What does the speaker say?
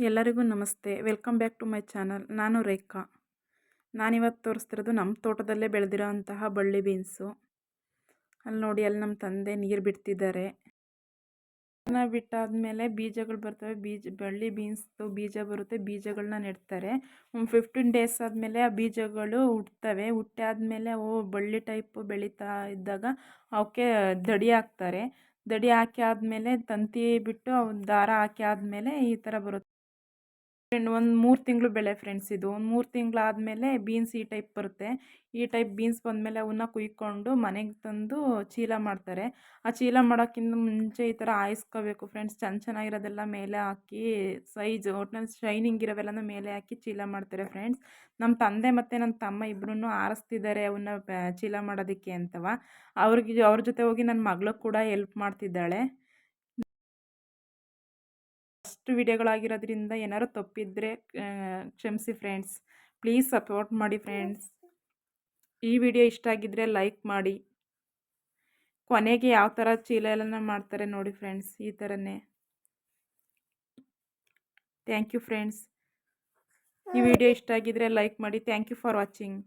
ಎಲ್ಲರಿಗೂ ನಮಸ್ತೆ. Welcome back to my channel. ನಾನು ರೇಖಾ. ನಾನಿವತ್ತು ತೋರಿಸ್ತಿರೋದು ನಮ್ಮ ತೋಟದಲ್ಲೇ ಬೆಳೆದಿರೋಂತಹ ಬಳ್ಳಿ ಬೀನ್ಸು. ಅಲ್ಲಿ ನೋಡಿ, ಅಲ್ಲಿ ನಮ್ಮ ತಂದೆ ನೀರು ಬಿಡ್ತಿದ್ದಾರೆ. ಅದನ್ನು ಬಿಟ್ಟಾದಮೇಲೆ ಬೀಜಗಳು ಬರ್ತವೆ. ಬಳ್ಳಿ ಬೀನ್ಸ್ದು ಬೀಜ ಬರುತ್ತೆ. ಬೀಜಗಳನ್ನ ನೆಡ್ತಾರೆ. 15 ಡೇಸ್ ಆದಮೇಲೆ ಆ ಬೀಜಗಳು ಹುಟ್ತವೆ. ಹುಟ್ಟಾದ್ಮೇಲೆ ಅವು ಬಳ್ಳಿ ಟೈಪು ಬೆಳೀತಾ ಇದ್ದಾಗ ಅವಕ್ಕೆ ದಡಿ ಹಾಕ್ತಾರೆ. ದಡಿ ಹಾಕಿ ಆದಮೇಲೆ ತಂತಿ ಬಿಟ್ಟು ದಾರ ಹಾಕಿ ಆದಮೇಲೆ ಈ ಥರ ಬರುತ್ತೆ. ಒಂದು 3 ತಿಂಗಳು ಬೆಳೆ ಫ್ರೆಂಡ್ಸ್ ಇದು. ಒಂದು 3 ತಿಂಗಳಾದಮೇಲೆ ಬೀನ್ಸ್ ಈ ಟೈಪ್ ಬರುತ್ತೆ. ಈ ಟೈಪ್ ಬೀನ್ಸ್ ಬಂದಮೇಲೆ ಅವನ್ನ ಕುಯ್ಕೊಂಡು ಮನೆಗೆ ತಂದು ಚೀಲ ಮಾಡ್ತಾರೆ. ಆ ಚೀಲ ಮಾಡೋಕ್ಕಿಂತ ಮುಂಚೆ ಈ ಥರ ಆಯಿಸ್ಕೋಬೇಕು ಫ್ರೆಂಡ್ಸ್. ಚೆನ್ನಾಗಿರೋದೆಲ್ಲ ಮೇಲೆ ಹಾಕಿ ಒಟ್ನಲ್ಲಿ ಶೈನಿಂಗ್ ಇರೋವೆಲ್ಲನೂ ಮೇಲೆ ಹಾಕಿ ಚೀಲ ಮಾಡ್ತಾರೆ ಫ್ರೆಂಡ್ಸ್. ನಮ್ಮ ತಂದೆ ಮತ್ತು ನನ್ನ ತಮ್ಮ ಇಬ್ಬರೂ ಆರಿಸ್ತಿದ್ದಾರೆ ಅವನ್ನ ಚೀಲ ಮಾಡೋದಕ್ಕೆ ಅಂತವ. ಅವ್ರ ಜೊತೆ ಹೋಗಿ ನನ್ನ ಮಗಳು ಕೂಡ ಹೆಲ್ಪ್ ಮಾಡ್ತಿದ್ದಾಳೆ. ಫಸ್ಟ್ ವಿಡಿಯೋಗಳಾಗಿರೋದ್ರಿಂದ ಏನಾದ್ರು ತಪ್ಪಿದ್ರೆ ಕ್ಷಮಿಸಿ ಫ್ರೆಂಡ್ಸ್. ಪ್ಲೀಸ್ ಸಪೋರ್ಟ್ ಮಾಡಿ ಫ್ರೆಂಡ್ಸ್. ಈ ವಿಡಿಯೋ ಇಷ್ಟ ಆಗಿದ್ದರೆ ಲೈಕ್ ಮಾಡಿ. ಕೊನೆಗೆ ಯಾವ ಥರ ಚೀಲ ಎಲ್ಲ ಮಾಡ್ತಾರೆ ನೋಡಿ ಫ್ರೆಂಡ್ಸ್, ಈ ಥರನೇ. Thank you friends. ಈ ವಿಡಿಯೋ ಇಷ್ಟ ಆಗಿದ್ದರೆ ಲೈಕ್ ಮಾಡಿ. Thank you for watching.